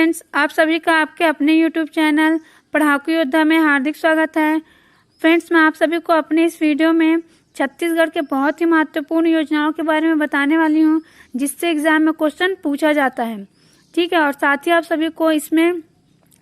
Friends, आप सभी का आपके अपने यूट्यूब चैनल पढ़ाकू योद्धा में हार्दिक स्वागत है। फ्रेंड्स, मैं आप सभी को अपने इस वीडियो में छत्तीसगढ़ के बहुत ही महत्वपूर्ण योजनाओं के बारे में बताने वाली हूं, जिससे एग्जाम में क्वेश्चन पूछा जाता है। ठीक है, और साथ ही आप सभी को इसमें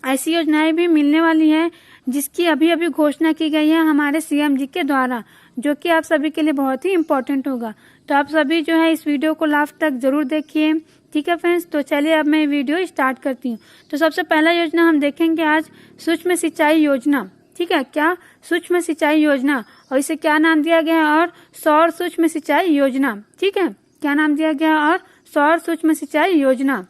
ऐसी योजनाएं भी मिलने वाली है जिसकी अभी अभी घोषणा की गई है हमारे सीएम जी के द्वारा, जो कि आप सभी के लिए बहुत ही इम्पोर्टेंट होगा। तो आप सभी जो है इस वीडियो को लास्ट तक जरूर देखिए। ठीक है फ्रेंड्स, तो चलिए अब मैं वीडियो स्टार्ट करती हूँ। तो सबसे पहला योजना हम देखेंगे आज सूक्ष्म सिंचाई योजना। ठीक है, क्या सूक्ष्म सिंचाई योजना, और इसे क्या नाम दिया गया है? और सौर सूक्ष्म सिंचाई योजना। ठीक है, क्या नाम दिया गया? और सौर सूक्ष्म सिंचाई योजना।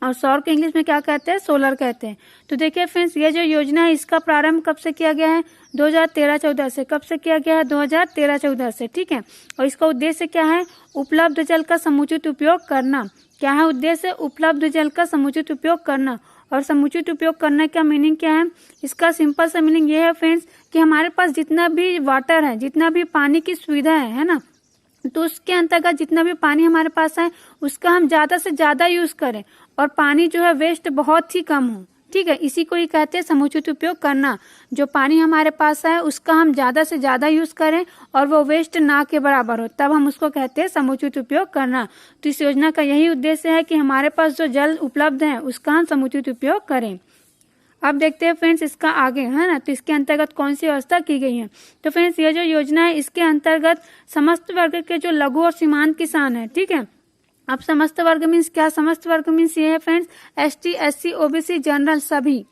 और सौर को इंग्लिश में क्या कहते हैं? सोलर कहते हैं। तो देखिए फ्रेंड्स, ये जो योजना है इसका प्रारंभ कब से किया गया है? 2013-14 से। कब से किया गया है? 2013-14 से। ठीक है, और इसका उद्देश्य क्या है? उपलब्ध जल का समुचित उपयोग करना। क्या है उद्देश्य? उपलब्ध जल का समुचित उपयोग करना। और समुचित उपयोग करने का मीनिंग क्या है? इसका सिंपल सा मीनिंग ये है फ्रेंड्स कि हमारे पास जितना भी वाटर है, जितना भी पानी की सुविधा है ना, तो उसके अंतर्गत जितना भी पानी हमारे पास है उसका हम ज्यादा से ज्यादा यूज करें और पानी जो है वेस्ट बहुत ही कम हो। ठीक है, इसी को ही कहते हैं समुचित उपयोग करना। जो पानी हमारे पास है उसका हम ज्यादा से ज्यादा यूज करें और वो वेस्ट ना के बराबर हो, तब हम उसको कहते हैं समुचित उपयोग करना। तो इस योजना का यही उद्देश्य है कि हमारे पास जो जल उपलब्ध है उसका हम समुचित उपयोग करें। अब देखते हैं फ्रेंड्स इसका आगे, है ना, तो इसके अंतर्गत कौन सी व्यवस्था की गई है। तो फ्रेंड्स, ये जो योजना है इसके अंतर्गत समस्त वर्ग के जो लघु और सीमांत किसान है, ठीक है। अब समस्त वर्ग मीन्स क्या? समस्त वर्ग मीन्स ये है friends ST, SC, OBC, general सभी।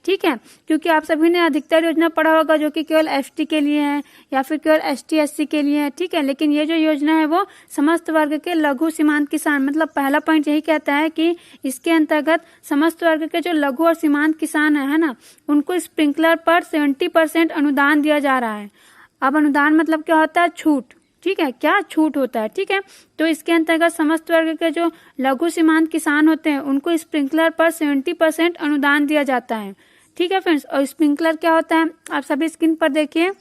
ठीक है, क्योंकि आप सभी ने अधिकतर योजना पढ़ा होगा जो कि केवल ST के लिए है या फिर केवल ST, SC के लिए है। ठीक है, लेकिन ये जो योजना है वो समस्त वर्ग के लघु सीमांत किसान, मतलब पहला पॉइंट यही कहता है कि इसके अंतर्गत समस्त वर्ग के जो लघु और सीमांत किसान है ना, उनको स्प्रिंकलर पर 70% अनुदान दिया जा रहा है। अब अनुदान मतलब क्या होता है? छूट। ठीक है, क्या छूट होता है? ठीक है, तो इसके अंतर्गत समस्त वर्ग के जो लघु सीमांत किसान होते हैं उनको स्प्रिंकलर पर 70% अनुदान दिया जाता है। ठीक है फ्रेंड्स, और स्प्रिंकलर क्या होता है आप सभी स्क्रीन पर देखिए।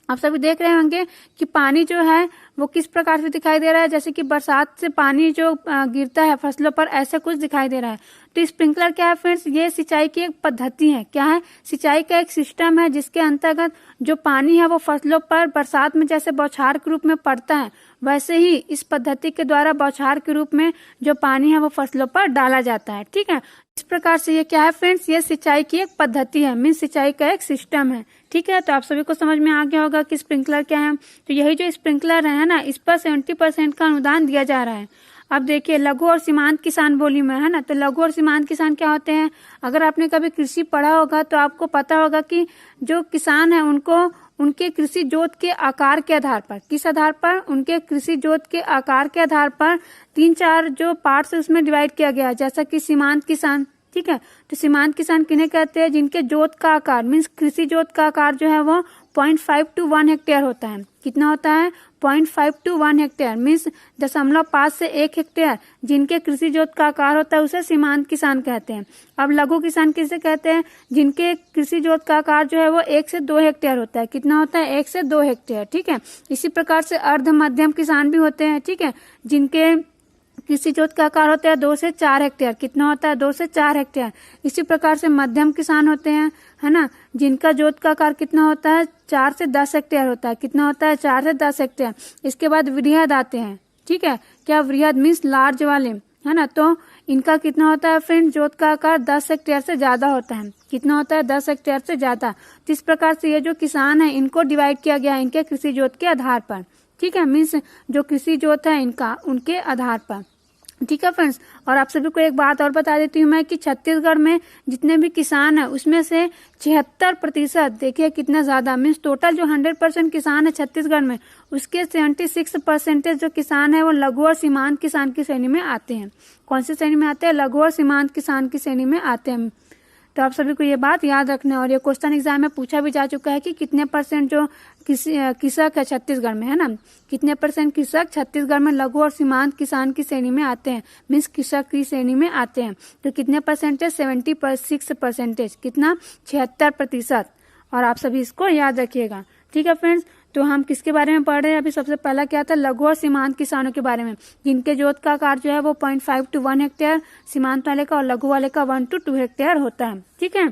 आप सभी देख रहे होंगे कि पानी जो है वो किस प्रकार से दिखाई दे रहा है, जैसे कि बरसात से पानी जो गिरता है फसलों पर, ऐसा कुछ दिखाई दे रहा है। तो स्प्रिंकलर क्या है फ्रेंड्स? ये सिंचाई की एक पद्धति है। क्या है? सिंचाई का एक सिस्टम है जिसके अंतर्गत जो पानी है वो फसलों पर बरसात में जैसे बौछार के रूप में पड़ता है, वैसे ही इस पद्धति के द्वारा बौछार के रूप में जो पानी है वो फसलों पर डाला जाता है। ठीक है, इस प्रकार से ये क्या है फ्रेंड्स? ये सिंचाई की एक पद्धति है, मीन्स सिंचाई का एक सिस्टम है। ठीक है, तो आप सभी को समझ में आ गया होगा कि स्प्रिंकलर क्या है। तो यही जो स्प्रिंकलर है ना, इस पर 70% का अनुदान दिया जा रहा है। अब देखिए लघु और सीमांत किसान बोली में, है ना, तो लघु और सीमांत किसान क्या होते हैं? अगर आपने कभी कृषि पढ़ा होगा तो आपको पता होगा कि जो किसान है उनको उनके कृषि जोत के आकार के आधार पर, किस आधार पर? उनके कृषि जोत के आकार के आधार पर 3-4 जो पार्ट्स उसमें डिवाइड किया गया, जैसा कि सीमांत किसान। ठीक है, तो सीमांत किसान किन्हें कहते हैं? जिनके जोत का आकार मीन्स कृषि जोत का आकार जो है वो 0.5 to 1 हेक्टेयर होता है। कितना होता है? 0.5 to 1 हेक्टेयर मीन्स 0.5 से 1 हेक्टेयर जिनके कृषि जोत का आकार होता है उसे सीमांत किसान कहते हैं। अब लघु किसान किसे कहते हैं? जिनके कृषि जोत का आकार जो है वो 1 से 2 हेक्टेयर होता है। कितना होता है? 1 से 2 हेक्टेयर। ठीक है, इसी प्रकार से अर्ध मध्यम किसान भी होते हैं। ठीक है, जिनके कृषि जोत का आकार होता है 2 से 4 हेक्टेयर। कितना होता है? 2 से 4 हेक्टेयर। इसी प्रकार से मध्यम किसान होते हैं, है ना, जिनका जोत का आकार कितना होता है? 4 से 10 हेक्टेयर होता है। कितना होता है? 4 से 10 हेक्टेयर। इसके बाद वृहद आते हैं। ठीक है, क्या? वृहद मीन्स लार्ज वाले, है ना, तो इनका कितना होता है फ्रेंड? जोत का आकार 10 हेक्टेयर से ज्यादा होता है। कितना होता है? 10 हेक्टेयर से ज्यादा। तो इस प्रकार से ये जो किसान है इनको डिवाइड किया गया है इनके कृषि जोत के आधार पर। ठीक है, मीन्स जो कृषि जोत है इनका उनके आधार पर। ठीक है फ्रेंड्स, और आप सभी को एक बात और बता देती हूँ मैं कि छत्तीसगढ़ में जितने भी किसान है उसमें से 76%, देखिए कितना ज्यादा, मीन्स टोटल जो 100% किसान है छत्तीसगढ़ में उसके 76% जो किसान है वो लघु और सीमांत किसान की श्रेणी में आते हैं। कौन सी श्रेणी में आते हैं? लघु और सीमांत किसान की श्रेणी में आते हैं। तो आप सभी को ये बात याद रखना है। और ये क्वेश्चन एग्जाम में पूछा भी जा चुका है कि कितने % जो कृषक है छत्तीसगढ़ में, है ना, कितने % कृषक छत्तीसगढ़ में लघु और सीमांत किसान की श्रेणी में आते हैं, मीन्स कृषक की श्रेणी में आते हैं। तो कितने %? 76%। कितना? 76%। और आप सभी इसको याद रखिएगा। ठीक है फ्रेंड्स, तो हम किसके बारे में पढ़ रहे हैं? अभी सबसे पहला क्या था? लघु और सीमांत किसानों के बारे में, जिनके जोत का आकार जो है वो 0.5 to 1 हेक्टेयर सीमांत वाले का और लघु वाले का 1 to 2 हेक्टेयर होता है। ठीक है,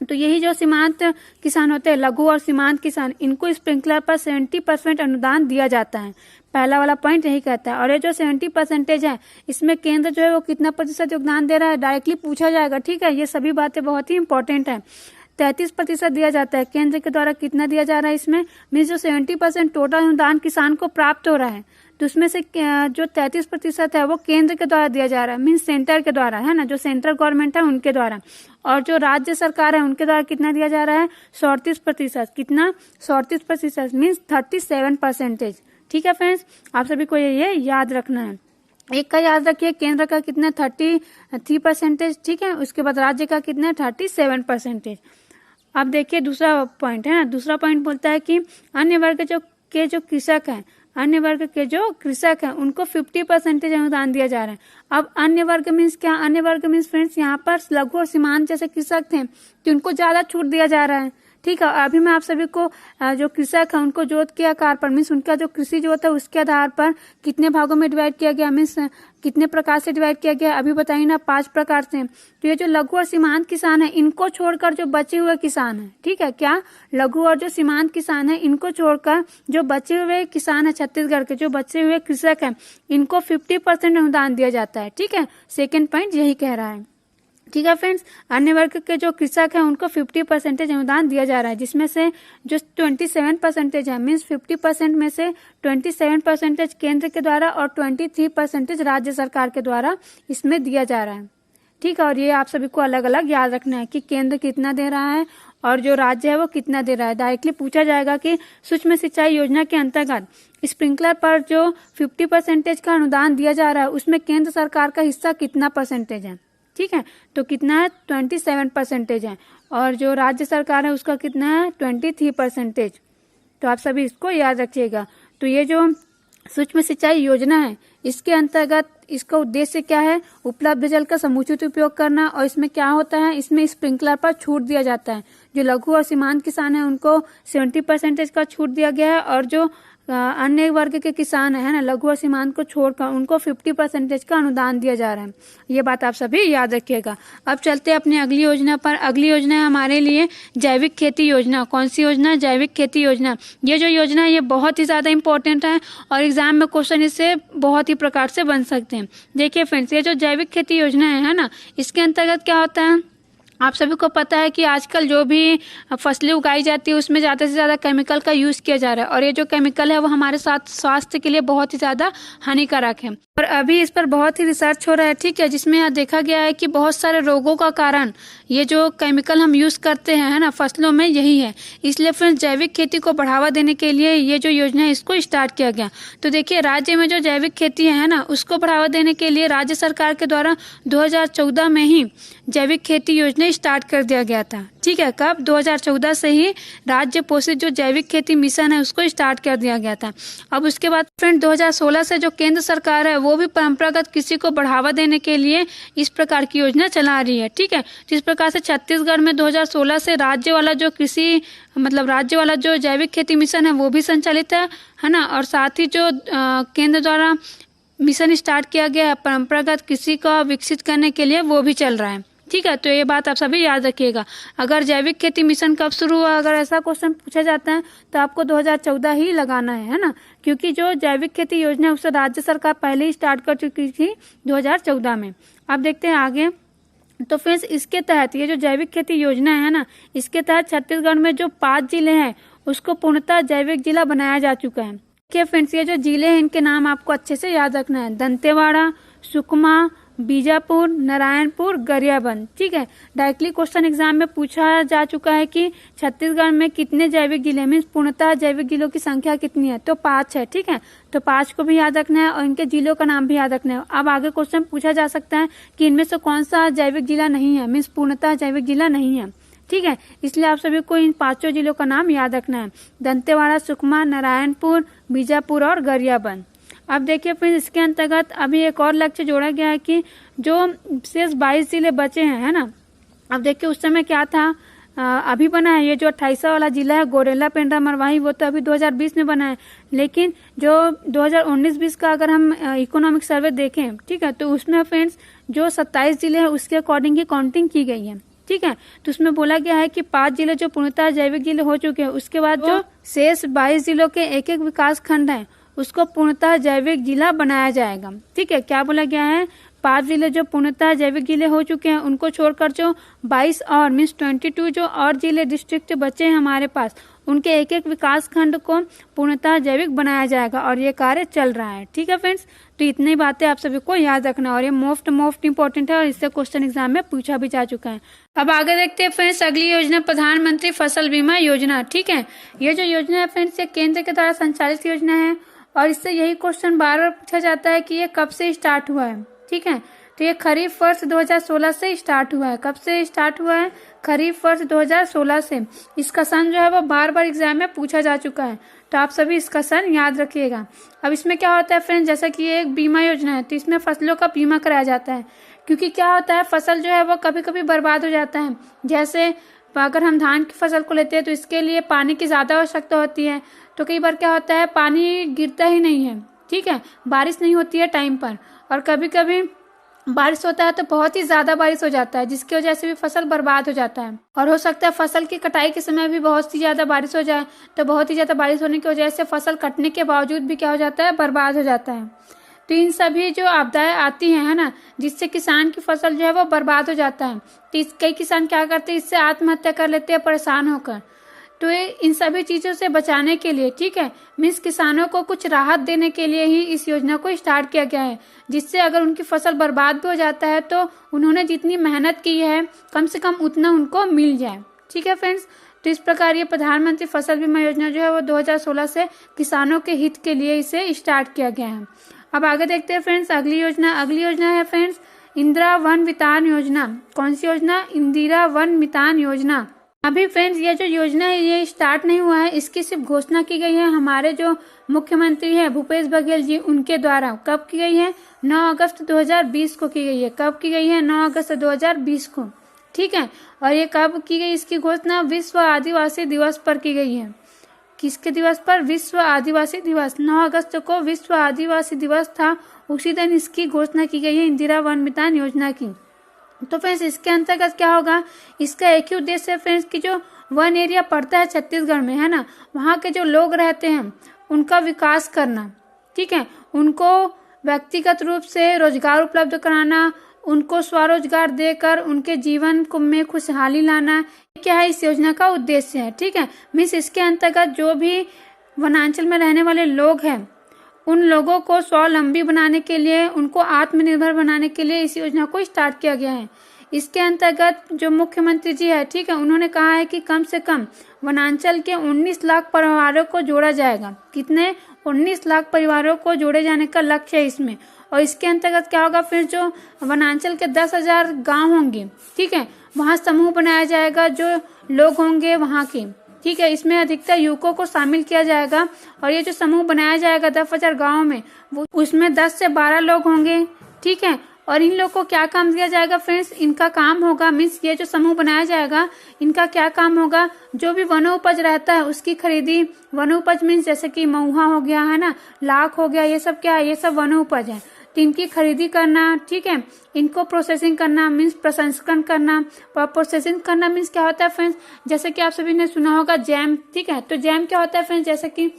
तो यही जो सीमांत किसान होते हैं, लघु और सीमांत किसान, इनको स्प्रिंकलर पर 70% अनुदान दिया जाता है। पहला वाला पॉइंट यही कहता है। और ये जो 70% है, इसमें केंद्र जो है वो कितना प्रतिशत योगदान दे रहा है, डायरेक्टली पूछा जाएगा। ठीक है, ये सभी बातें बहुत ही इंपॉर्टेंट है। 33% दिया जाता है। केंद्र के द्वारा कितना दिया जा रहा है इसमें? मीन्स जो 70% टोटल अनुदान किसान को प्राप्त हो रहा है, तो उसमें से जो 33% है वो केंद्र के द्वारा दिया जा रहा है, मीन्स सेंटर के द्वारा, है ना, जो सेंट्रल गवर्नमेंट है उनके द्वारा। और जो राज्य सरकार है उनके द्वारा कितना दिया जा रहा है? 37%। कितना? 37%, मीन्स 37%। ठीक है फ्रेंड्स, आप सभी को ये याद रखना है। एक का याद रखिए, केंद्र का कितना? 33%। ठीक है, उसके बाद राज्य का कितना? 37%। अब देखिए दूसरा पॉइंट है ना, दूसरा पॉइंट बोलता है कि अन्य वर्ग के जो कृषक हैं, अन्य वर्ग के जो कृषक हैं उनको 50% अनुदान दिया जा रहा है। अब अन्य वर्ग मीन्स क्या? अन्य वर्ग मीन्स फ्रेंड्स यहाँ पर लघु और सीमांत जैसे कृषक थे तो उनको ज्यादा छूट दिया जा रहा है। ठीक है, अभी मैं आप सभी को जो कृषक है उनको जोत के आकार पर, मीन्स उनका जो कृषि जोत है उसके आधार पर कितने भागों में डिवाइड किया गया, मीन्स कितने प्रकार से डिवाइड किया गया, अभी बताइए ना, 5 प्रकार से। तो ये जो लघु और सीमांत किसान है इनको छोड़कर जो बचे हुए किसान है, ठीक है, क्या? लघु और जो सीमांत किसान है इनको छोड़कर जो बचे हुए किसान है छत्तीसगढ़ के, जो बचे हुए कृषक है, इनको 50% अनुदान दिया जाता है। ठीक है, सेकेंड पॉइंट यही कह रहा है। ठीक है फ्रेंड्स, अन्य वर्ग के जो कृषक हैं उनको 50% अनुदान दिया जा रहा है, जिसमें से जो 27% है, मीन्स 50% में से 27% केंद्र के द्वारा और 23% राज्य सरकार के द्वारा इसमें दिया जा रहा है। ठीक है, और ये आप सभी को अलग अलग याद रखना है कि केंद्र कितना दे रहा है और जो राज्य है वो कितना दे रहा है। डायरेक्टली पूछा जाएगा कि सूक्ष्म सिंचाई योजना के अंतर्गत स्प्रिंकलर पर जो 50% का अनुदान दिया जा रहा है उसमें केंद्र सरकार का हिस्सा कितना परसेंटेज है। ठीक है, तो कितना है? 27% है, और जो राज्य सरकार है उसका कितना है? 23%। तो आप सभी इसको याद रखिएगा। तो ये जो सूक्ष्म सिंचाई योजना है इसके अंतर्गत इसका उद्देश्य क्या है? उपलब्ध जल का समुचित उपयोग करना। और इसमें क्या होता है? इसमें स्प्रिंकलर पर छूट दिया जाता है। जो लघु और सीमांत किसान है उनको 70% का छूट दिया गया है, और जो अन्य वर्ग के किसान है ना, लघु और सीमांत को छोड़कर उनको 50% का अनुदान दिया जा रहा है। ये बात आप सभी याद रखिएगा। अब चलते हैं अपनी अगली योजना पर। अगली योजना है हमारे लिए जैविक खेती योजना। कौन सी योजना? जैविक खेती योजना। ये जो योजना है ये बहुत ही ज्यादा इंपॉर्टेंट है और एग्जाम में क्वेश्चन इससे बहुत ही प्रकार से बन सकते हैं। देखिए फ्रेंड्स, ये जो जैविक खेती योजना है ना, इसके अंतर्गत क्या होता है? आप सभी को पता है कि आजकल जो भी फसलें उगाई जाती है उसमें ज़्यादा से ज़्यादा केमिकल का यूज़ किया जा रहा है, और ये जो केमिकल है वो हमारे साथ स्वास्थ्य के लिए बहुत ही ज़्यादा हानिकारक है। और अभी इस पर बहुत ही रिसर्च हो रहा है। ठीक है, जिसमें यह देखा गया है कि बहुत सारे रोगों का कारण ये जो केमिकल हम यूज़ करते हैं, है ना, फसलों में, यही है। इसलिए फ्रेंड्स जैविक खेती को बढ़ावा देने के लिए ये जो योजना है इसको स्टार्ट किया गया। तो देखिए, राज्य में जो जैविक खेती है ना, उसको बढ़ावा देने के लिए राज्य सरकार के द्वारा 2014 में ही जैविक खेती योजना स्टार्ट कर दिया गया था। ठीक है, कब? 2014 से ही राज्य पोषित जो जैविक खेती मिशन है उसको स्टार्ट कर दिया गया था। अब उसके बाद फ्रेंड 2016 से जो केंद्र सरकार है वो भी परंपरागत कृषि को बढ़ावा देने के लिए इस प्रकार की योजना चला रही है। ठीक है, जिस प्रकार से छत्तीसगढ़ में 2016 से राज्य वाला जो कृषि राज्य वाला जो जैविक खेती मिशन है वो भी संचालित है ना, और साथ ही जो केंद्र द्वारा मिशन स्टार्ट किया गया है परंपरागत कृषि को विकसित करने के लिए, वो भी चल रहा है। ठीक है, तो ये बात आप सभी याद रखिएगा। अगर जैविक खेती मिशन कब शुरू हुआ, अगर ऐसा क्वेश्चन पूछा जाता है तो आपको 2014 ही लगाना है ना, क्योंकि जो जैविक खेती योजना है उसे राज्य सरकार पहले ही स्टार्ट कर चुकी थी 2014 में। अब देखते हैं आगे। तो फ्रेंड्स इसके तहत ये जो जैविक खेती योजना है ना, इसके तहत छत्तीसगढ़ में जो 5 जिले हैं उसको पूर्णतः जैविक जिला बनाया जा चुका है। देखिए फ्रेंड्स, ये जो जिले हैं इनके नाम आपको अच्छे से याद रखना है। दंतेवाड़ा, सुकमा, बीजापुर, नारायणपुर, गरियाबंद। ठीक है, डायरेक्टली क्वेश्चन एग्जाम में पूछा जा चुका है कि छत्तीसगढ़ में कितने जैविक जिले, मीन्स पूर्णतः जैविक जिलों की संख्या कितनी है, तो 5 है। ठीक है, तो 5 को भी याद रखना है और इनके जिलों का नाम भी याद रखना है। अब आगे क्वेश्चन पूछा जा सकता है कि इनमें से कौन सा जैविक जिला नहीं है, मीन्स पूर्णतः जैविक जिला नहीं है। ठीक है, इसलिए आप सभी को इन 5 जिलों का नाम याद रखना है। दंतेवाड़ा, सुकमा, नारायणपुर, बीजापुर और गरियाबंद। अब देखिए फिर इसके अंतर्गत अभी एक और लक्ष्य जोड़ा गया है कि जो शेष 22 जिले बचे हैं, है ना। अब देखिए उस समय क्या था, अभी बना है। ये जो 28वां वाला जिला है गोरेला पेंड्रा मरवाही, वो तो अभी 2020 में बना है। लेकिन जो 2019-20 का अगर हम इकोनॉमिक सर्वे देखें, ठीक है, तो उसमें फ्रेंड्स जो 27 जिले हैं उसके अकॉर्डिंग ही काउंटिंग की गई है। ठीक है, तो उसमें बोला गया है कि 5 जिले जो पूर्णतः जैविक जिले हो चुके हैं, उसके बाद जो शेष 22 जिलों के एक एक विकास खंड है उसको पूर्णतः जैविक जिला बनाया जाएगा। ठीक है, क्या बोला गया है, 5 जिले जो पूर्णतः जैविक जिले हो चुके हैं उनको छोड़कर जो 22 और मीन्स 22 जो और जिले डिस्ट्रिक्ट बचे हैं हमारे पास, उनके एक एक विकास खंड को पूर्णतः जैविक बनाया जाएगा और ये कार्य चल रहा है। ठीक है फ्रेंड्स, तो इतनी बातें आप सभी को याद रखना और ये मोस्ट इम्पोर्टेंट है और इससे क्वेश्चन एग्जाम में पूछा भी जा चुका है। अब आगे देखते हैं फ्रेंड्स अगली योजना, प्रधानमंत्री फसल बीमा योजना। ठीक है, ये जो योजना है फ्रेंड्स ये केंद्र के द्वारा संचालित योजना है और इससे यही क्वेश्चन बार बार पूछा जाता है कि ये कब से स्टार्ट हुआ है। ठीक है, तो ये खरीफ वर्ष 2016 से स्टार्ट हुआ है। कब से स्टार्ट हुआ है, खरीफ वर्ष 2016 से। इसका सन जो है वो बार बार एग्जाम में पूछा जा चुका है, तो आप सभी इसका सन याद रखिएगा। अब इसमें क्या होता है फ्रेंड्स, जैसा कि ये एक बीमा योजना है तो इसमें फसलों का बीमा कराया जाता है। क्योंकि क्या होता है, फसल जो है वो कभी कभी बर्बाद हो जाता है। जैसे अगर हम धान की फसल को लेते हैं तो इसके लिए पानी की ज्यादा आवश्यकता होती है, तो कई बार क्या होता है पानी गिरता ही नहीं है। ठीक है, बारिश नहीं होती है टाइम पर, और कभी कभी बारिश होता है तो बहुत ही ज्यादा बारिश हो जाता है, जिसकी वजह से भी फसल बर्बाद हो जाता है। और हो सकता है फसल की कटाई के समय भी बहुत ही ज्यादा बारिश हो जाए, तो बहुत ही ज्यादा बारिश होने की वजह से फसल कटने के बावजूद भी क्या हो जाता है, बर्बाद हो जाता है। तो इन सभी जो आपदाएं आती हैं, है ना, जिससे किसान की फसल जो है वो बर्बाद हो जाता है। तो कई किसान क्या करते हैं, इससे आत्महत्या कर लेते हैं परेशान होकर। तो इन सभी चीजों से बचाने के लिए, ठीक है, मीन्स किसानों को कुछ राहत देने के लिए ही इस योजना को स्टार्ट किया गया है, जिससे अगर उनकी फसल बर्बाद भी हो जाता है तो उन्होंने जितनी मेहनत की है कम से कम उतना उनको मिल जाए। ठीक है फ्रेंड्स, तो इस प्रकार ये प्रधानमंत्री फसल बीमा योजना जो है वो 2016 से किसानों के हित के लिए इसे स्टार्ट किया गया है। अब आगे देखते हैं फ्रेंड्स अगली योजना है फ्रेंड्स इंदिरा वन मितान योजना। कौन सी योजना, इंदिरा वन मितान योजना। अभी फ्रेंड्स ये जो योजना है ये स्टार्ट नहीं हुआ है, इसकी सिर्फ घोषणा की गई है हमारे जो मुख्यमंत्री हैं भूपेश बघेल जी, उनके द्वारा। कब की गई है, 9 अगस्त 2020 को की गई है। कब की गई है, 9 अगस्त 2020 को। ठीक है, और ये कब की गई इसकी घोषणा, विश्व आदिवासी दिवस पर की गई है। किसके दिवस पर, विश्व आदिवासी दिवस। 9 अगस्त को विश्व आदिवासी दिवस था, उसी दिन इसकी घोषणा की गई है इंदिरा वन मितान योजना की। तो फ्रेंड्स इसके अंतर्गत क्या होगा, इसका एक ही उद्देश्य है फ्रेंड्स कि जो वन एरिया पड़ता है छत्तीसगढ़ में, है ना, वहाँ के जो लोग रहते हैं उनका विकास करना। ठीक है, उनको व्यक्तिगत रूप से रोजगार उपलब्ध कराना, उनको स्वरोजगार देकर उनके जीवन को में खुशहाली लाना, क्या है इस योजना का उद्देश्य है। ठीक है, मीन्स इसके अंतर्गत जो भी वनांचल में रहने वाले लोग हैं उन लोगों को स्वावलंबी बनाने के लिए, उनको आत्मनिर्भर बनाने के लिए इस योजना को स्टार्ट किया गया है। इसके अंतर्गत जो मुख्यमंत्री जी है, ठीक है, उन्होंने कहा है कि कम से कम वनांचल के 19 लाख परिवारों को जोड़ा जाएगा। कितने, 19 लाख परिवारों को जोड़े जाने का लक्ष्य है इसमें। और इसके अंतर्गत क्या होगा, फिर जो वनांचल के 10,000 गाँव होंगे, ठीक है, वहाँ समूह बनाया जाएगा जो लोग होंगे वहाँ के। ठीक है, इसमें अधिकतर युवकों को शामिल किया जाएगा और ये जो समूह बनाया जाएगा 10,000 गाँव में, वो उसमें 10 से 12 लोग होंगे। ठीक है, और इन लोग को क्या काम दिया जाएगा फ्रेंड्स, इनका काम होगा, मीन्स ये जो समूह बनाया जाएगा इनका क्या काम होगा, जो भी वनोपज रहता है उसकी खरीदी। वनोपज मीन्स जैसे कि महुआ हो गया, है ना, लाख हो गया, ये सब क्या है, ये सब वनोपज है, तो इनकी खरीदी करना। ठीक है, इनको प्रोसेसिंग करना मीन्स प्रसंस्करण करना। प्रोसेसिंग करना मीन्स क्या होता है फ्रेंड्स, जैसे कि आप सभी ने सुना होगा जैम। ठीक है, तो जैम क्या होता है फ्रेंड्स, जैसे कि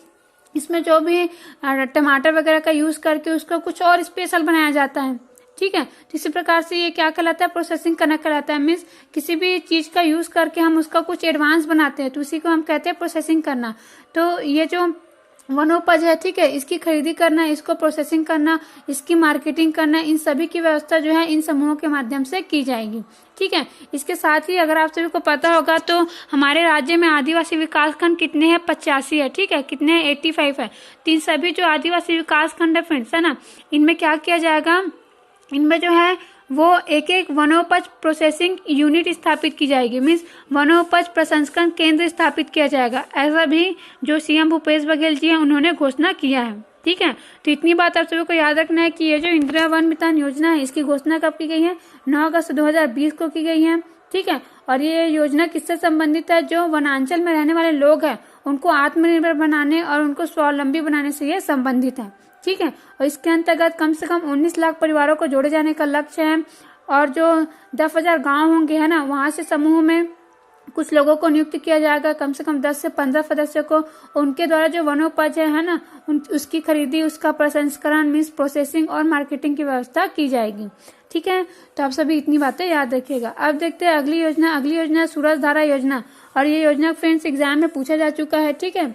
इसमें जो भी टमाटर वगैरह का यूज करके उसको कुछ और स्पेशल बनाया जाता है। ठीक है, तो इसी प्रकार से ये क्या कहलाता है, प्रोसेसिंग करना कहलाता है। मीन्स किसी भी चीज का यूज करके हम उसका कुछ एडवांस बनाते हैं तो उसी को हम कहते हैं प्रोसेसिंग करना। तो ये जो वनोपज है, ठीक है, इसकी खरीदी करना, इसको प्रोसेसिंग करना, इसकी मार्केटिंग करना, इन सभी की व्यवस्था जो है इन समूहों के माध्यम से की जाएगी। ठीक है, इसके साथ ही अगर आप सभी को पता होगा तो हमारे राज्य में आदिवासी विकास खंड कितने हैं, 85 है। ठीक है, कितने हैं, 85 है। तो इन सभी जो आदिवासी विकास खंड है फ्रेंड्स, है ना, इनमें क्या किया जाएगा, इनमें जो है वो एक एक वनोपज प्रोसेसिंग यूनिट स्थापित की जाएगी, मीन्स वनोपज प्रसंस्करण केंद्र स्थापित किया जाएगा। ऐसा भी जो सीएम भूपेश बघेल जी हैं उन्होंने घोषणा किया है। ठीक है, तो इतनी बात आप सभी को याद रखना है कि ये जो इंदिरा वन मितान योजना है इसकी घोषणा कब की गई है, 9 अगस्त 2020 को की गई है। ठीक है। और ये योजना किससे संबंधित है? जो वनांचल में रहने वाले लोग हैं उनको आत्मनिर्भर बनाने और उनको स्वावलंबी बनाने से ये संबंधित है, ठीक है। और इसके अंतर्गत कम से कम 19 लाख परिवारों को जोड़े जाने का लक्ष्य है। और जो 10,000 गांव होंगे है ना, वहां से समूह में कुछ लोगों को नियुक्त किया जाएगा, कम से कम 10 से 15 सदस्यों को। उनके द्वारा जो वनोपज है ना, उसकी खरीदी, उसका प्रसंस्करण मीन्स प्रोसेसिंग और मार्केटिंग की व्यवस्था की जाएगी, ठीक है। तो आप सभी इतनी बातें याद रखिएगा। अब देखते हैं अगली योजना। अगली योजना सूरज धारा योजना, और ये योजना फ्रेंड्स एग्जाम में पूछा जा चुका है, ठीक है।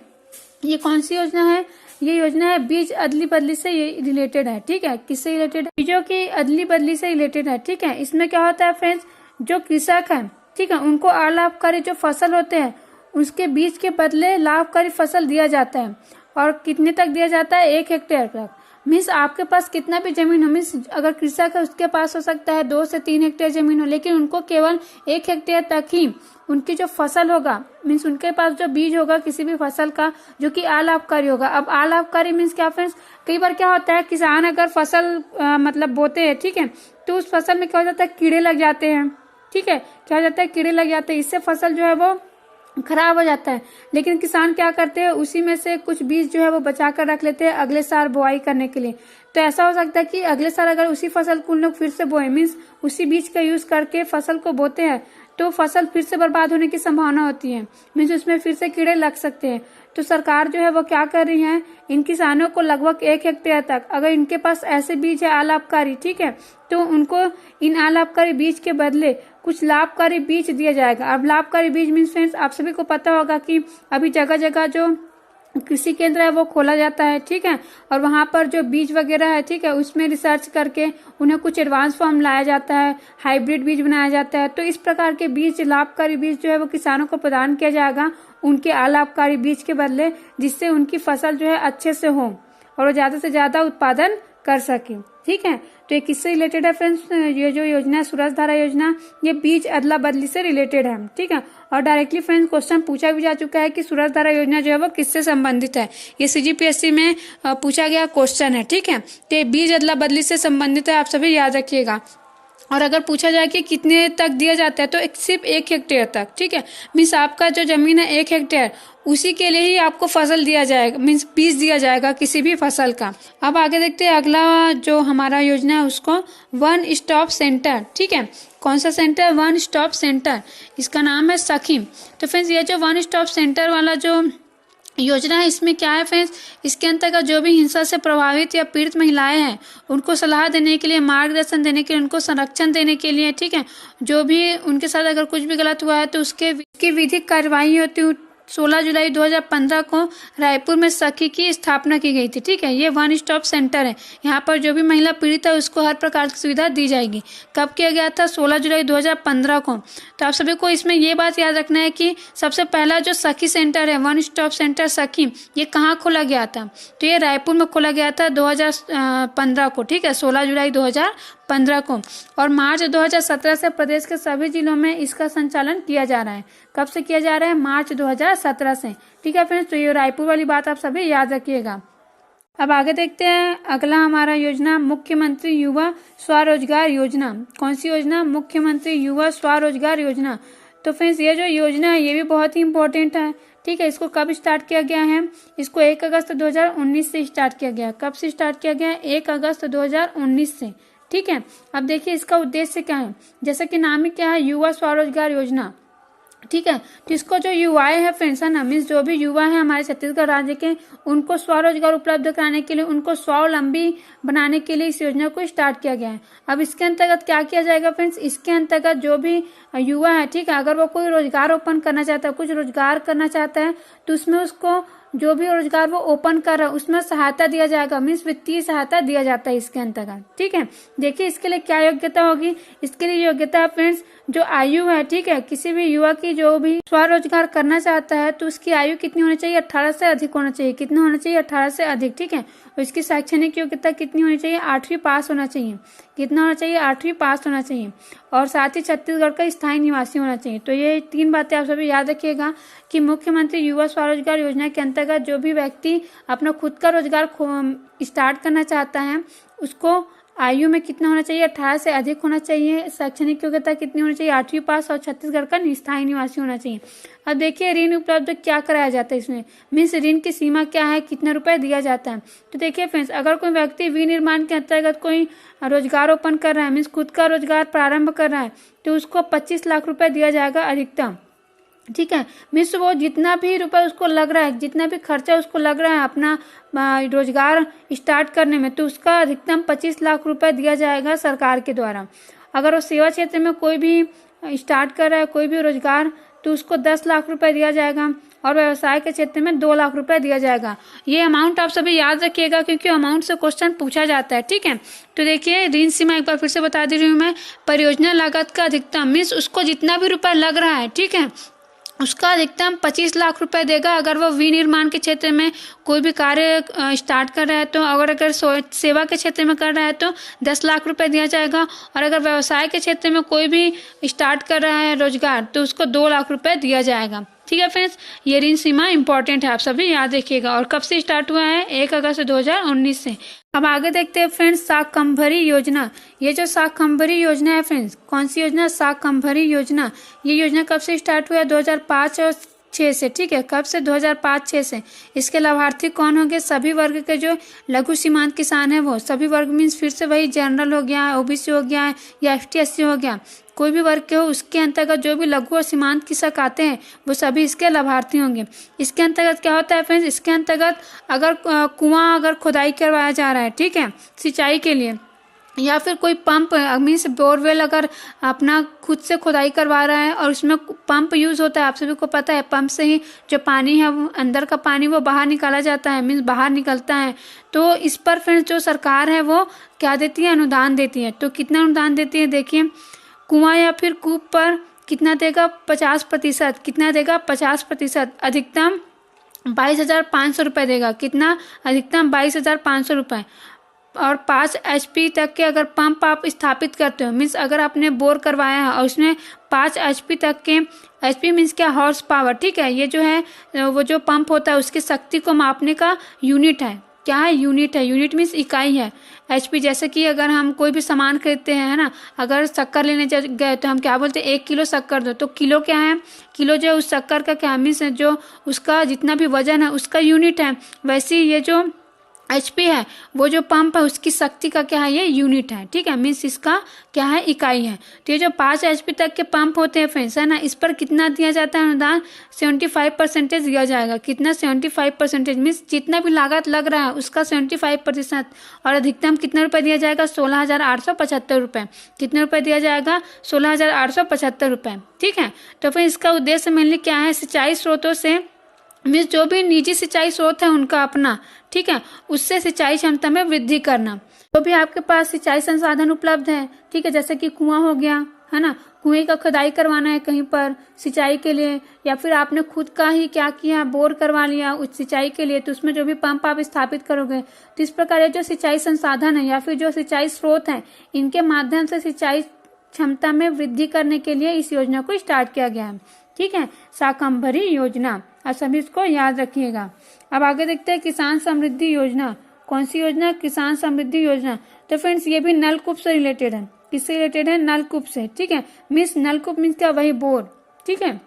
ये कौन सी योजना है? ये योजना है बीज अदली बदली से ये रिलेटेड है, ठीक है। किससे रिलेटेड? बीजों की अदली बदली से रिलेटेड है, ठीक है। इसमें क्या होता है फ्रेंड्स, जो कृषक है, ठीक है, उनको अलाभकारी जो फसल होते हैं उसके बीज के बदले लाभकारी फसल दिया जाता है। और कितने तक दिया जाता है? 1 हेक्टेयर तक। मीन्स आपके पास कितना भी जमीन हो, मीन्स अगर कृषक है उसके पास हो सकता है 2 से 3 हेक्टेयर जमीन हो, लेकिन उनको केवल 1 हेक्टेयर तक ही उनकी जो फसल होगा, मीन्स उनके पास जो बीज होगा किसी भी फसल का जो कि अलाभकारी होगा। अब अलाभकारी मीन्स क्या फ्रेंड्स? कई बार क्या होता है, किसान अगर फसल मतलब बोते हैं, ठीक है, तो उस फसल में क्या हो जाता है, कीड़े लग जाते हैं, ठीक है। क्या हो जाता है, कीड़े लग जाते हैं, इससे फसल जो है वो खराब हो जाता है। लेकिन किसान क्या करते हैं, उसी में से कुछ बीज जो है वो बचा कर रख लेते हैं अगले साल बुआई करने के लिए। तो ऐसा हो सकता है कि अगले साल अगर उसी फसल को उन लोग फिर से बोए, मीन्स उसी बीज का यूज करके फसल को बोते हैं, तो फसल फिर से बर्बाद होने की संभावना होती है, मीन्स उसमें फिर से कीड़े लग सकते हैं। तो सरकार जो है वो क्या कर रही है, इन किसानों को लगभग 1 हेक्टेयर तक अगर इनके पास ऐसे बीज है अलाभकारी, ठीक है, तो उनको इन अलाभकारी बीज के बदले कुछ लाभकारी बीज दिया जाएगा। अब लाभकारी बीज मीन्स फ्रेंड्स आप सभी को पता होगा कि अभी जगह जगह जो कृषि केंद्र है वो खोला जाता है, ठीक है, और वहां पर जो बीज वगैरह है, ठीक है, उसमें रिसर्च करके उन्हें कुछ एडवांस फॉर्म लाया जाता है, हाइब्रिड बीज बनाया जाता है। तो इस प्रकार के बीज, लाभकारी बीज जो है वो किसानों को प्रदान किया जाएगा उनके अलाभकारी बीज के बदले, जिससे उनकी फसल जो है अच्छे से हो और वो ज्यादा से ज्यादा उत्पादन कर सके, ठीक है। तो ये किससे रिलेटेड है फ्रेंड्स? ये जो योजना है सूरज धारा योजना, ये बीज अदला बदली से रिलेटेड है, ठीक है। और डायरेक्टली फ्रेंड्स क्वेश्चन पूछा भी जा चुका है कि सूरज धारा योजना जो है वो किससे संबंधित है। ये CGPSC में पूछा गया क्वेश्चन है, ठीक है। तो ये बीज अदला बदली से संबंधित है, आप सभी याद रखिएगा। और अगर पूछा जाए कि कितने तक दिया जाता है, तो सिर्फ 1 हेक्टेयर तक, ठीक है। मीन्स आपका जो जमीन है 1 हेक्टेयर, उसी के लिए ही आपको फसल दिया जाएगा, मीन्स बीज दिया जाएगा किसी भी फसल का। अब आगे देखते हैं अगला जो हमारा योजना है उसको वन स्टॉप सेंटर, ठीक है। कौन सा सेंटर? वन स्टॉप सेंटर, इसका नाम है सखी। तो फ्रेंड्स ये जो वन स्टॉप सेंटर वाला जो योजना है, इसमें क्या है फ्रेंड्स, इसके अंतर्गत जो भी हिंसा से प्रभावित या पीड़ित महिलाएं हैं उनको सलाह देने के लिए, मार्गदर्शन देने के लिए, उनको संरक्षण देने के लिए, ठीक है, जो भी उनके साथ अगर कुछ भी गलत हुआ है तो उसकी विधिक कार्यवाही होती 16 जुलाई 2015 को रायपुर में सखी की स्थापना की गई थी, ठीक है। ये वन स्टॉप सेंटर है, यहाँ पर जो भी महिला पीड़ित है उसको हर प्रकार की सुविधा दी जाएगी। कब किया गया था? 16 जुलाई 2015 को। तो आप सभी को इसमें ये बात याद रखना है कि सबसे पहला जो सखी सेंटर है, वन स्टॉप सेंटर सखी, ये कहाँ खोला गया था? तो ये रायपुर में खोला गया था 2015 को, ठीक है, 16 जुलाई 2015 को। और मार्च 2017 से प्रदेश के सभी जिलों में इसका संचालन किया जा रहा है। कब से किया जा रहा है? मार्च 2017 से, ठीक है फ्रेंड्स। तो ये रायपुर वाली बात आप सभी याद रखिएगा। अब आगे देखते हैं अगला हमारा योजना मुख्यमंत्री युवा स्वरोजगार योजना। कौन सी योजना? मुख्यमंत्री युवा स्वरोजगार योजना। तो फ्रेंड्स ये जो योजना है ये भी बहुत ही इंपॉर्टेंट है, ठीक है। इसको कब स्टार्ट किया गया है? इसको 1 अगस्त 2019 से स्टार्ट किया गया। कब से स्टार्ट किया गया है? 1 अगस्त 2019 से, ठीक है। अब देखिए इसका उद्देश्य क्या है, जैसा कि नाम ही क्या है, युवा स्वरोजगार योजना, ठीक है। तो इसको जो युवाएं है फ्रेंड्स है ना, मीन्स जो भी युवा है हमारे छत्तीसगढ़ राज्य के, उनको स्वरोजगार उपलब्ध कराने के लिए, उनको स्वावलंबी बनाने के लिए इस योजना को स्टार्ट किया गया है। अब इसके अंतर्गत क्या किया जाएगा फ्रेंड्स? इसके अंतर्गत जो भी युवा है, ठीक है, अगर वो कोई रोजगार ओपन करना चाहता है, कुछ रोजगार करना चाहता है, तो उसमें उसको जो भी रोजगार वो ओपन कर रहा है उसमें सहायता दिया जाएगा, मीन्स वित्तीय सहायता दिया जाता है इसके अंतर्गत, ठीक है। देखिए इसके लिए क्या योग्यता होगी? इसके लिए योग्यता फ्रेंड्स जो आयु है, ठीक है, किसी भी युवा की जो भी स्वरोजगार करना चाहता है तो उसकी आयु कितनी होनी चाहिए? 18 से अधिक होना चाहिए। कितना होना चाहिए? 18 से अधिक, ठीक है। और इसकी शैक्षणिक योग्यता कितनी होनी चाहिए? 8वीं पास होना चाहिए। कितना होना चाहिए? 8वीं पास होना चाहिए। और साथ ही छत्तीसगढ़ का स्थायी निवासी होना चाहिए। तो ये 3 बातें आप सभी याद रखिएगा कि मुख्यमंत्री युवा स्वरोजगार योजना के अंतर्गत जो भी व्यक्ति अपना खुद का रोजगार स्टार्ट करना चाहता है उसको आयु में कितना होना चाहिए, 18 से अधिक होना चाहिए। शैक्षणिक योग्यता कितनी होनी चाहिए, 8वीं पास, और छत्तीसगढ़ का स्थायी निवासी होना चाहिए। अब देखिए ऋण उपलब्ध क्या कराया जाता है इसमें, मीन्स ऋण की सीमा क्या है, कितना रुपए दिया जाता है। तो देखिए फ्रेंड्स, अगर कोई व्यक्ति विनिर्माण के अंतर्गत कोई रोजगार ओपन कर रहा है, मीन्स खुद का रोजगार प्रारंभ कर रहा है, तो उसको 25 लाख रुपए दिया जाएगा अधिकतम। ठीक है, मीन्स वो जितना भी रुपए उसको लग रहा है, जितना भी खर्चा उसको लग रहा है अपना रोजगार स्टार्ट करने में, तो उसका अधिकतम 25 लाख रुपए दिया जाएगा सरकार के द्वारा। अगर वो सेवा क्षेत्र में कोई भी स्टार्ट कर रहा है कोई भी रोजगार, तो उसको 10 लाख रुपए दिया जाएगा, और व्यवसाय के क्षेत्र में 2 लाख रुपए दिया जाएगा। ये अमाउंट आप सभी याद रखिएगा, क्योंकि अमाउंट से क्वेश्चन पूछा जाता है। ठीक है, तो देखिए ऋण सीमा एक बार फिर से बता दे रही हूँ मैं। परियोजना लागत का अधिकतम, मीन्स उसको जितना भी रुपए लग रहा है, ठीक है, उसका अधिकतम 25 लाख रुपए देगा अगर वो विनिर्माण के क्षेत्र में कोई भी कार्य स्टार्ट कर रहा है तो। अगर सेवा के क्षेत्र में कर रहा है तो 10 लाख रुपए दिया जाएगा, और अगर व्यवसाय के क्षेत्र में कोई भी स्टार्ट कर रहा है रोजगार, तो उसको 2 लाख रुपए दिया जाएगा। ठीक है फ्रेंड्स, ये ऋण सीमा इंपॉर्टेंट है, आप सभी याद रखिएगा। और कब से स्टार्ट हुआ है, 1 अगस्त 2019 से। अब आगे देखते हैं फ्रेंड्स, शाकंभरी योजना। ये जो शाकंभरी योजना है फ्रेंड्स, कौन सी योजना, शाकंभरी योजना। ये योजना कब से स्टार्ट हुआ है, 2005 और 6 से। ठीक है, कब से, 2005-6 से। इसके लाभार्थी कौन होंगे, सभी वर्ग के जो लघु सीमांत किसान है वो। सभी वर्ग मीन्स फिर से वही जनरल हो गया, ओबीसी हो गया, या ST/SC हो गया, कोई भी वर्ग के हो, उसके अंतर्गत जो भी लघु और सीमांत कृषक आते हैं वो सभी इसके लाभार्थी होंगे। इसके अंतर्गत क्या होता है फ्रेंड्स, इसके अंतर्गत अगर कुआं अगर खुदाई करवाया जा रहा है, ठीक है, सिंचाई के लिए, या फिर कोई पंप मीन्स बोरवेल अगर अपना खुद से खुदाई करवा रहा है और उसमें पंप यूज होता है, आप सभी को पता है, पंप से ही जो पानी है वो अंदर का पानी वो बाहर निकाला जाता है, मीन्स बाहर निकलता है। तो इस पर फ्रेंड्स जो सरकार है वो क्या देती है, अनुदान देती है। तो कितना अनुदान देती है, देखिए कुआं या फिर कूप पर कितना देगा, 50%। कितना देगा, 50%। अधिकतम 22,500 रुपये देगा। कितना, अधिकतम 22,500 रुपये। और 5 HP तक के अगर पंप आप स्थापित करते हो, मीन्स अगर आपने बोर करवाया है और उसमें 5 HP तक के, HP मीन्स क्या, हॉर्स पावर। ठीक है, ये जो है वो जो पंप होता है उसकी शक्ति को मापने का यूनिट है। क्या है, यूनिट है। यूनिट मीन्स इकाई है। HP जैसे कि अगर हम कोई भी सामान खरीदते हैं, है ना, अगर शक्कर लेने गए तो हम क्या बोलते हैं, 1 किलो शक्कर दो। तो किलो क्या है, किलो जो उस शक्कर का क्या मीन्स जो उसका जितना भी वजन है उसका यूनिट है। वैसे ये जो HP है वो जो पंप है उसकी शक्ति का क्या है, ये यूनिट है। ठीक है, मीन्स इसका क्या है, इकाई है। तो ये जो 5 HP तक के पंप होते हैं फ्रेंड्स, है ना, इस पर कितना दिया जाता है अनुदान, 75% दिया जाएगा। कितना, 75%, मीन्स जितना भी लागत लग रहा है उसका 75%। और अधिकतम कितना रुपए दिया जाएगा, 16,875 रुपये। कितने रुपए दिया जाएगा, 16,875 रुपये। ठीक है, तो फिर इसका उद्देश्य मेनली क्या है, सिंचाई स्रोतों से, मीन्स जो भी निजी सिंचाई स्रोत है उनका अपना, ठीक है, उससे सिंचाई क्षमता में वृद्धि करना। तो भी आपके पास सिंचाई संसाधन उपलब्ध है, ठीक है, जैसे कि कुआं हो गया, है ना, कुएं का खुदाई करवाना है कहीं पर सिंचाई के लिए, या फिर आपने खुद का ही क्या किया, बोर करवा लिया उस सिंचाई के लिए, तो उसमें जो भी पंप आप स्थापित करोगे। तो इस प्रकार ये जो सिंचाई संसाधन है या फिर जो सिंचाई स्रोत है, इनके माध्यम से सिंचाई क्षमता में वृद्धि करने के लिए इस योजना को स्टार्ट किया गया है। ठीक है, शाकंभरी योजना, आप सभी इसको याद रखिएगा। अब आगे देखते हैं किसान समृद्धि योजना। कौन सी योजना, किसान समृद्धि योजना। तो फ्रेंड्स ये भी नलकूप से रिलेटेड है। किससे रिलेटेड है, नलकूप से। ठीक है, मीन्स नलकूप मीन्स क्या, वही बोर। ठीक है,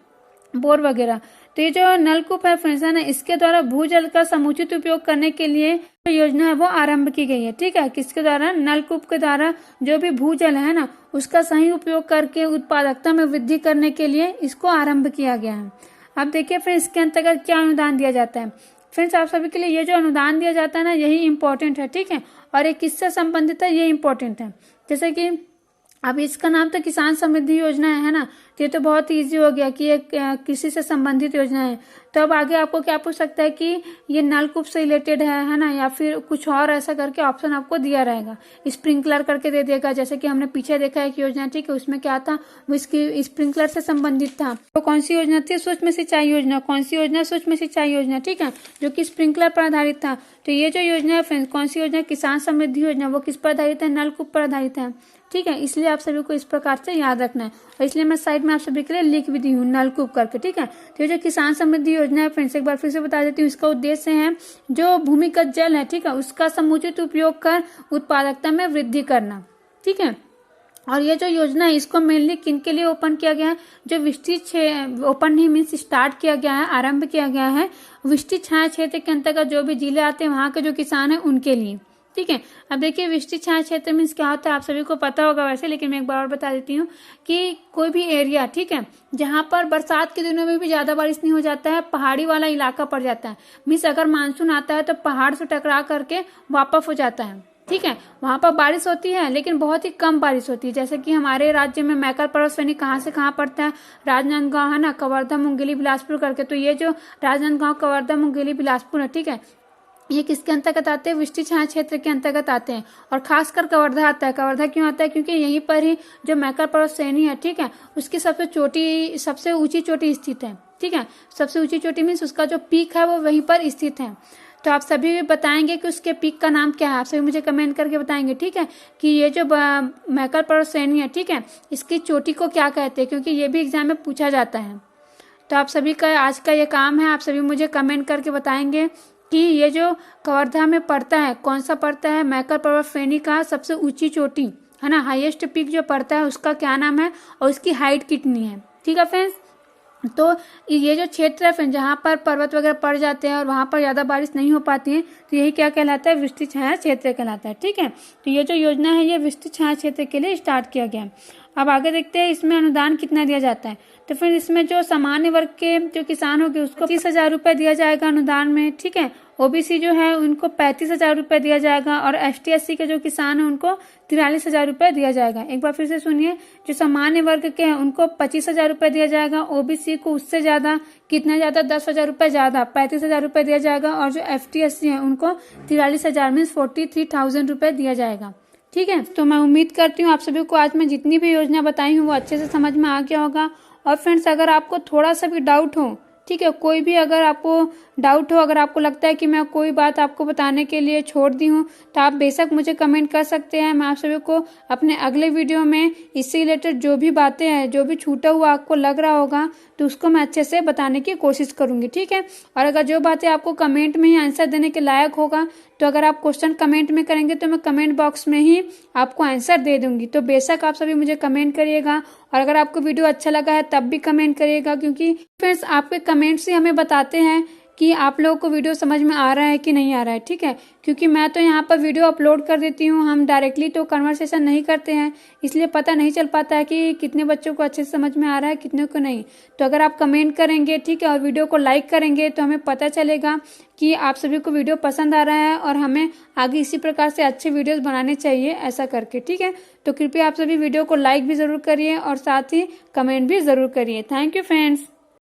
बोर वगैरह। तो ये जो नलकूप है फ्रेंड्स, है ना, इसके द्वारा भूजल का समुचित उपयोग करने के लिए जो योजना है वो आरंभ की गई है। ठीक है, किसके द्वारा, नलकूप के द्वारा जो भी भूजल है ना उसका सही उपयोग करके उत्पादकता में वृद्धि करने के लिए इसको आरंभ किया गया है। अब देखिए फ्रेंड्स इसके अंतर्गत क्या अनुदान दिया जाता है। फ्रेंड्स आप सभी के लिए ये जो अनुदान दिया जाता है ना, यही इंपॉर्टेंट है। ठीक है, और ये किससे संबंधित है, ये इंपॉर्टेंट है। जैसे कि अब इसका नाम तो किसान समृद्धि योजना है ना, तो ये तो बहुत ही ईजी हो गया कि ये कृषि से संबंधित योजना है। तो अब आगे आपको क्या पूछ सकता है कि ये नलकूप से रिलेटेड है ना, या फिर कुछ और ऐसा करके ऑप्शन आपको दिया रहेगा। स्प्रिंकलर करके दे देगा, जैसे कि हमने पीछे देखा है कि योजना, ठीक है, उसमें क्या था, वो इसकी स्प्रिंकलर से संबंधित था। तो कौन सी योजना थी, सूक्ष्म सिंचाई योजना। कौन सी योजना, सूक्ष्म सिंचाई योजना। ठीक है, जो कि स्प्रिंकलर पर आधारित था। तो ये जो योजना है फ्रेंड्स, कौन सी योजना, किसान समृद्धि योजना, वो किस पर आधारित है, नलकूप पर आधारित है। ठीक है, इसलिए आप सभी को इस प्रकार से याद रखना है। और इसलिए मैं साइड में में आप सभी के लिए लिख भी दी हूँ नलकूप करके, ठीक है। तो ये जो किसान समृद्धि योजना है फ्रेंड्स, एक बार फिर से बता देती हूँ, इसका उद्देश्य है जो भूमिगत जल है, ठीक है, उसका समुचित उपयोग कर उत्पादकता में वृद्धि करना, ठीक है। और ये जो योजना है इसको मेनली किन के लिए ओपन किया गया है, जो विस्तृत ओपन नहीं मीन्स स्टार्ट किया गया है, आरंभ किया गया है विस्तृत छाया क्षेत्र के अंतर्गत जो भी जिले आते हैं वहां के जो किसान है उनके लिए, ठीक है। अब देखिए विस्तृत छाया क्षेत्र मीन्स क्या होता है आप सभी को पता होगा वैसे, लेकिन मैं एक बार और बता देती हूँ कि कोई भी एरिया, ठीक है, जहां पर बरसात के दिनों में भी ज्यादा बारिश नहीं हो जाता है, पहाड़ी वाला इलाका पड़ जाता है, मीन्स अगर मानसून आता है तो पहाड़ से टकरा करके वापस हो जाता है, ठीक है। वहां पर बारिश होती है लेकिन बहुत ही कम बारिश होती है। जैसे कि हमारे राज्य में मैकल पर्वत श्रेणी कहाँ से कहाँ पड़ता है, राजनांदगांव है ना, कवर्धा, मुंगेली, बिलासपुर करके। तो ये जो राजनांदगांव, कवर्धा, मुंगेली, बिलासपुर है, ठीक है, ये किसके अंतर्गत आते हैं, विस्तृत छाया क्षेत्र के अंतर्गत आते हैं। और खासकर कवर्धा आता है। कवर्धा क्यों आता है, क्योंकि यहीं पर ही जो मैकल पर्वत श्रेणी है, ठीक है, उसकी सबसे ऊंची चोटी स्थित है, ठीक है। सबसे ऊंची चोटी मीन्स उसका जो पीक है वो वहीं पर स्थित है। तो आप सभी भी बताएंगे कि उसके पीक का नाम क्या है, आप सभी मुझे कमेंट करके बताएंगे, ठीक है, कि ये जो मैकल पर्वत श्रेणी है, ठीक है, इसकी चोटी को क्या कहते हैं, क्योंकि ये भी एग्जाम में पूछा जाता है। तो आप सभी का आज का ये काम है, आप सभी मुझे कमेंट करके बताएंगे कि ये जो कवर्धा में पड़ता है कौन सा पड़ता है, मैकल पर्वत श्रेणी का सबसे ऊंची चोटी है ना, हाईएस्ट पीक जो पड़ता है उसका क्या नाम है और उसकी हाइट कितनी है, ठीक है फ्रेंड्स। तो ये जो क्षेत्र है फ्रेंड जहाँ पर पर्वत वगैरह पड़ जाते हैं और वहां पर ज्यादा बारिश नहीं हो पाती है, तो यही क्या कहलाता है, विस्तृत छाया क्षेत्र कहलाता है, ठीक है। तो ये जो योजना है ये विस्तृत छाया क्षेत्र के लिए स्टार्ट किया गया है। अब आगे देखते हैं इसमें अनुदान कितना दिया जाता है। तो फिर इसमें जो सामान्य वर्ग के जो किसान होंगे उसको 30,000 रुपए दिया जाएगा अनुदान में, ठीक है। ओबीसी जो है उनको 35,000 रुपए दिया जाएगा और एसटी एससी के जो किसान है उनको 43,000 रुपए दिया जाएगा। एक बार फिर से सुनिए, जो सामान्य वर्ग के हैं उनको 25,000 रुपए दिया जाएगा, ओबीसी को उससे ज्यादा, कितना ज्यादा, 10,000 रुपए ज्यादा, 35,000 रुपए दिया जाएगा, और जो एसटी एससी है उनको 43,000 मीन्स 43,000 रुपए दिया जाएगा, ठीक है। तो मैं उम्मीद करती हूँ आप सभी को आज मैं जितनी भी योजना बताई हूँ वो अच्छे से समझ में आ गया होगा। और फ्रेंड्स अगर आपको थोड़ा सा भी डाउट हो, ठीक है, कोई भी अगर आपको डाउट हो, अगर आपको लगता है कि मैं कोई बात आपको बताने के लिए छोड़ दी हूँ तो आप बेशक मुझे कमेंट कर सकते हैं। मैं आप सभी को अपने अगले वीडियो में इससे रिलेटेड जो भी बातें हैं, जो भी छूटा हुआ आपको लग रहा होगा तो उसको मैं अच्छे से बताने की कोशिश करूंगी, ठीक है। और अगर जो बातें आपको कमेंट में ही आंसर देने के लायक होगा तो अगर आप क्वेश्चन कमेंट में करेंगे तो मैं कमेंट बॉक्स में ही आपको आंसर दे दूंगी। तो बेशक आप सभी मुझे कमेंट करिएगा, और अगर आपको वीडियो अच्छा लगा है तब भी कमेंट करिएगा, क्योंकि फ्रेंड्स आपके कमेंट्स ही हमें बताते हैं कि आप लोगों को वीडियो समझ में आ रहा है कि नहीं आ रहा है, ठीक है। क्योंकि मैं तो यहाँ पर वीडियो अपलोड कर देती हूँ, हम डायरेक्टली तो कन्वर्सेशन नहीं करते हैं, इसलिए पता नहीं चल पाता है कि कितने बच्चों को अच्छे से समझ में आ रहा है, कितने को नहीं। तो अगर आप कमेंट करेंगे, ठीक है, और वीडियो को लाइक करेंगे तो हमें पता चलेगा कि आप सभी को वीडियो पसंद आ रहा है और हमें आगे इसी प्रकार से अच्छे वीडियोस बनाने चाहिए ऐसा करके, ठीक है। तो कृपया आप सभी वीडियो को लाइक भी जरूर करिए और साथ ही कमेंट भी जरूर करिए। Thank you friends.